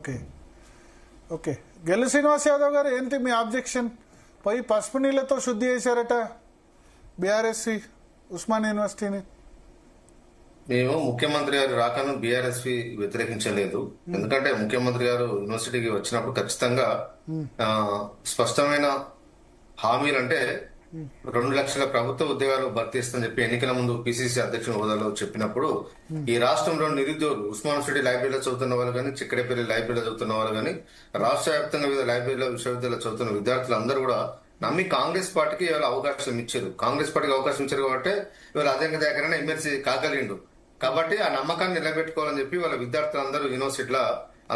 Okay okay Gellu Srinivas Yadav గారు ఏంటి మీ objection? పోయి పసుపు నీళ్లతో శుద్ధి చేశారట బీఆర్ఎస్వి ఉస్మాన్ యూనివర్సిటీని. మేము ముఖ్యమంత్రి గారు రాకను బీఆర్ఎస్ వ్యతిరేకించలేదు. ఎందుకంటే ముఖ్యమంత్రి గారు యూనివర్సిటీకి వచ్చినప్పుడు ఖచ్చితంగా స్పష్టమైన హామీలు అంటే 2 లక్షల ప్రభుత్వ ఉద్యోగాలు భర్తీ ఇస్తామని చెప్పి ఎన్నికల ముందు పిసిసి అధ్యక్షుల హోదాలో చెప్పినప్పుడు ఈ రాష్ట్రంలో నిరుద్యోగులు ఉస్మాన్ యూనివర్సిటీ లైబ్రరీలో చదువుతున్న వాళ్ళు కానీ, చిక్కడపల్లి లైబ్రరీలో చదువుతున్న వాళ్ళు కానీ, రాష్ట్ర వ్యాప్తంగా వివిధ లైబ్రరీలో విశ్వవిద్యాలయాలు చదువుతున్న విద్యార్థులు అందరూ కూడా నమ్మి కాంగ్రెస్ పార్టీకి ఇవాళ అవకాశం ఇచ్చారు. కాంగ్రెస్ పార్టీకి అవకాశం ఇచ్చారు కాబట్టి ఇవాళ అదే దగ్గర ఎమ్మెల్సీ కాగలిండు. కాబట్టి ఆ నమ్మకాన్ని నిలబెట్టుకోవాలని చెప్పి వాళ్ళ విద్యార్థులు అందరూ యూనివర్సిటీలో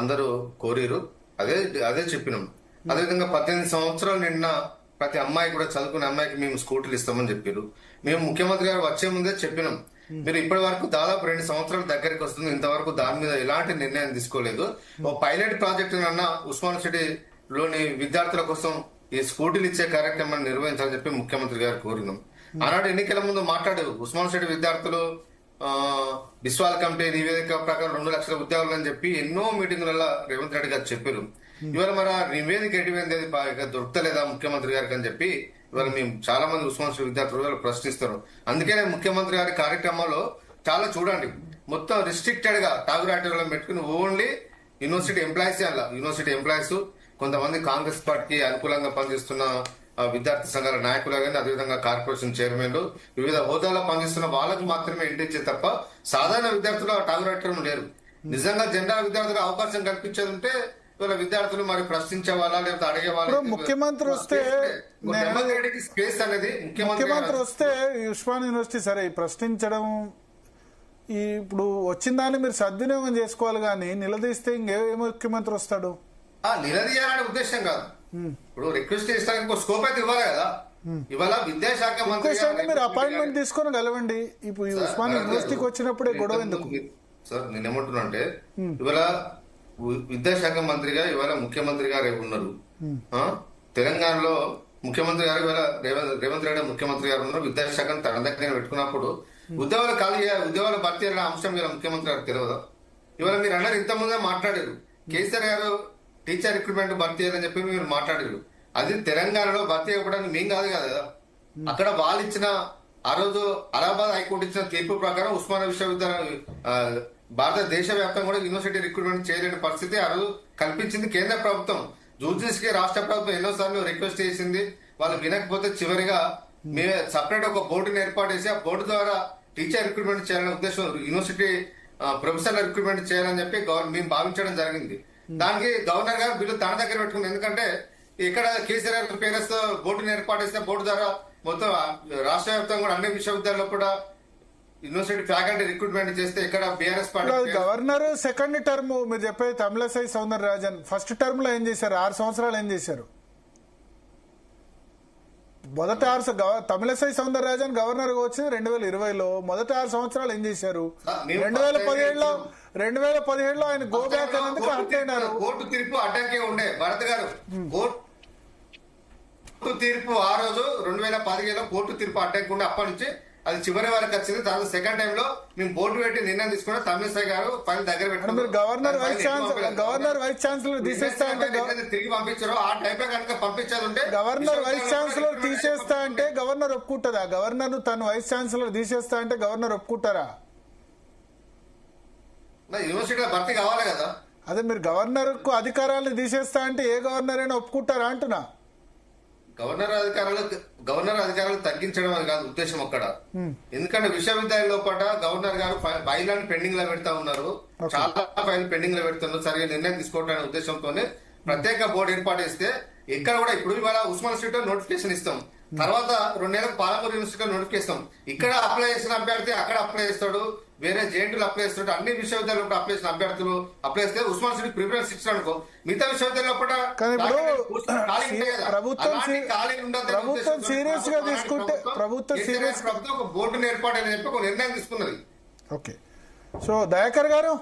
అందరూ కోరిరు. అదే చెప్పినాం. అదేవిధంగా 18 సంవత్సరాలు నిన్న ప్రతి అమ్మాయి కూడా చదువుకునే అమ్మాయికి మేము స్కూటీలు ఇస్తామని చెప్పారు. మేము ముఖ్యమంత్రి గారు వచ్చే ముందే చెప్పినాం, మీరు ఇప్పటి వరకు దాదాపు 2 సంవత్సరాల దగ్గరికి వస్తుంది, ఇంతవరకు దాని మీద ఎలాంటి నిర్ణయం తీసుకోలేదు. ఓ పైలట్ ప్రాజెక్టు అన్న ఉస్మాన్ యూనివర్సిటీలోని విద్యార్థుల కోసం ఈ స్కూటీలు ఇచ్చే కార్యక్రమాన్ని నిర్వహించాలని చెప్పి ముఖ్యమంత్రి గారు కోరినాం. ఆనాడు ఎన్నికల ముందు మాట్లాడారు, ఉస్మాన్ యూనివర్సిటీ విద్యార్థులు బిస్వాల్ కమిటీ నివేదిక ప్రకారం 2 లక్షల ఉద్యోగాలు అని చెప్పి ఎన్నో మీటింగులలో రేవంత్ రెడ్డి గారు చెప్పారు. ఇవాళ మరి ఆ నివేదిక ఎటువంటి దొరుకుతలేదా ముఖ్యమంత్రి గారికి అని చెప్పి ఇవాళ మేము చాలా మంది ఉస్మాన్ విద్యార్థులు ప్రశ్నిస్తారు. అందుకే ముఖ్యమంత్రి గారి కార్యక్రమంలో చాలా చూడండి, మొత్తం రిస్ట్రిక్టెడ్ గా టాగురాటలో పెట్టుకుని ఓన్లీ యూనివర్సిటీ ఎంప్లాయీస్ అలా యూనివర్సిటీ ఎంప్లాయీస్, కొంతమంది కాంగ్రెస్ పార్టీకి అనుకూలంగా పనిచేస్తున్న విద్యార్థి సంఘాల నాయకులు కానీ, అదేవిధంగా కార్పొరేషన్ చైర్మన్లు, వివిధ హోదాలో పనిచేస్తున్న వాళ్ళకు మాత్రమే ఎంట్రీ తప్ప సాధారణ విద్యార్థులు టాగురాటం లేరు. నిజంగా జనరల్ విద్యార్థులకు అవకాశం కల్పించేది ఉంటే విద్యార్థులు మరి ప్రశ్నించే వాళ్ళ లేకపోతే అడిగే వాళ్ళు. ముఖ్యమంత్రి వస్తే స్పేస్ అనేది ముఖ్యమంత్రి వస్తే ఉస్మాన్ యూనివర్సిటీ సరే ప్రశ్నించడం ఇప్పుడు వచ్చిన దాన్ని మీరు సద్వినియోగం చేసుకోవాలి, కానీ నిలదీస్తే ఇంకే ముఖ్యమంత్రి వస్తాడు? నిలదీయాలనే ఉద్దేశం కాదు. ఇప్పుడు రిక్వెస్ట్ చేస్తానికి స్కోప్ అయితే ఇవ్వాలి కదా. ఇవాళ విద్యాశాఖ మంత్రి మీరు అపాయింట్మెంట్ తీసుకొని కలవండి. ఇప్పుడు ఉస్మాన్ యూనివర్సిటీకి వచ్చినప్పుడే గొడవ ఎందుకు సార్? నేనేమంటున్నా అంటే ఇవాళ విద్యాశాఖ మంత్రిగా ఇవాళ ముఖ్యమంత్రి గారు ఉన్నారు. తెలంగాణలో ముఖ్యమంత్రి గారు ఇవాళ రేవంత్ రెడ్డి ముఖ్యమంత్రి గారు ఉన్నారు. విద్యాశాఖను తన దగ్గర పెట్టుకున్నప్పుడు ఉద్యోగాలు ఖాళీ ఉద్యోగాలు భర్తీ అనే అంశం ఇవాళ ముఖ్యమంత్రి గారు తెలియదా? ఇవాళ మీరు అన్నారు ఇంతకుముందే మాట్లాడారు, కేసీఆర్ గారు టీచర్ రిక్రూట్మెంట్ భర్తీ అని చెప్పి మీరు మాట్లాడారు. అది తెలంగాణలో భర్తీ అవ్వడానికి మేం కాదు కదా. అక్కడ వాళ్ళు ఇచ్చిన ఆ రోజు అలహాబాద్ హైకోర్టు ఇచ్చిన తీర్పు ప్రకారం ఉస్మానియా విశ్వవిద్యాలయం భారతదేశ వ్యాప్తంగా కూడా యూనివర్సిటీ రిక్రూట్మెంట్ చేయలేని పరిస్థితి ఆ రోజు కల్పించింది కేంద్ర ప్రభుత్వం. జూజీస్ కి రాష్ట్ర ప్రభుత్వం ఎన్నోసార్లు రిక్వెస్ట్ చేసింది, వాళ్ళు వినకపోతే చివరిగా మేమే సపరేట్ ఒక బోర్డుని ఏర్పాటు చేసి ఆ బోర్డు ద్వారా టీచర్ రిక్రూట్మెంట్ చేయాలనే ఉద్దేశం, యూనివర్సిటీ ప్రొఫెసర్ల రిక్రూట్మెంట్ చేయాలని చెప్పి మేము భావించడం జరిగింది. దానికి గవర్నర్ గారు బిల్లు తన దగ్గర పెట్టుకుంది. ఎందుకంటే ఇక్కడ కేసీఆర్ పేరెస్ బోర్డుని ఏర్పాటు చేసిన బోర్డు ద్వారా మొత్తం రాష్ట్ర వ్యాప్తంగా కూడా అన్ని విశ్వవిద్యాలయాల్లో కూడా యూనివర్సిటీ ఫ్యాకల్టీ రిక్రూట్మెంట్ చేస్తే ఇక్కడ BRS party governor second term మీరు చెప్పేది తమిళసై సౌందరరాజన్ ఫస్ట్ టర్మ్ లో ఏం చేశారు? 6 సంవత్సరాలు ఏం చేశారు? మొదటి 6 తమిళసై సౌందరరాజన్ గవర్నర్ గా వచ్చింది 2020లో. మొదటి 6 సంవత్సరాలు ఏం చేశారు? 2017లో ఆయన గో బ్యాక్ అన్నందుకు అంటున్నారు. కోర్టు తీర్పు అడ్డంకే ఉండే భరత్ గారు. కోర్టు తీర్పు ఆ రోజు 2017లో కోర్టు తీర్పు అడ్డంకి ఉండే, అప్పటి నుంచి అది చివరి వరకు వచ్చింది. తర్వాత సెకండ్ టైం లో మేము బోర్డు పెట్టి నిర్ణయం తీసుకున్న తమిళసై గారు ఫైల్ దగ్గర పెట్టుకున్నారు. గవర్నర్ వైస్ ఛాన్సలర్ తీసేస్తా అంటే తిరిగి పంపించారు. ఆ టైప్ లో కనుక పంపించేది ఉంటే గవర్నర్ వైస్ ఛాన్సలర్ తీసేస్తా అంటే గవర్నర్ ఒప్పుకుంటారా? గవర్నర్ తను వైస్ ఛాన్సలర్ తీసేస్తా అంటే గవర్నర్ ఒప్పుకుంటారా? యూనివర్సిటీలో భర్తీ కావాలి కదా. అదే మీరు గవర్నర్ కు అధికారాలను తీసేస్తా అంటే ఏ గవర్నర్ అయినా ఒప్పుకుంటారా అంటున్నా. గవర్నర్ అధికారాలు తగ్గించడం అని కాదు ఉద్దేశం అక్కడ. ఎందుకంటే విశ్వవిద్యాలయంలో పాట గవర్నర్ గారు ఫైళ్ళని పెండింగ్ లో పెడతా ఉన్నారు, చాలా ఫైల్ పెండింగ్ లో పెడుతున్నారు. సరిగా నిర్ణయం తీసుకోవడానికి ఉద్దేశంతోనే ప్రత్యేక బోర్డు ఏర్పాటు చేస్తే ఇక్కడ కూడా ఇప్పుడు ఇవాళ ఉస్మాన్ యూనివర్సిటీలో నోటిఫికేషన్ ఇస్తాం, తర్వాత 2 నెలలకు పాలమూరు యూనివర్సిటీలో నోటిఫికేషన్. ఇక్కడ అప్లై చేసిన అభ్యర్థి అక్కడ అప్లై చేస్తాడు, వేరే జేఎన్టీలు అప్లై చేస్తాడు. అన్ని విశ్వవిద్యాలయంలో అప్లై చేసిన అభ్యర్థులు అప్లై చేస్తే ఉస్మాన్ యూనివర్సిటీ ప్రిఫరెన్స్ ఇచ్చాడు అనుకో, మిగతా విశ్వవిద్యాలయంలో ప్రభుత్వం సీరియస్ గా తీసుకుంటే ప్రభుత్వం ఒక బోర్డుని ఏర్పాటు అని చెప్పి ఒక నిర్ణయం తీసుకున్నది. ఓకే, సో దయాకర్ గారు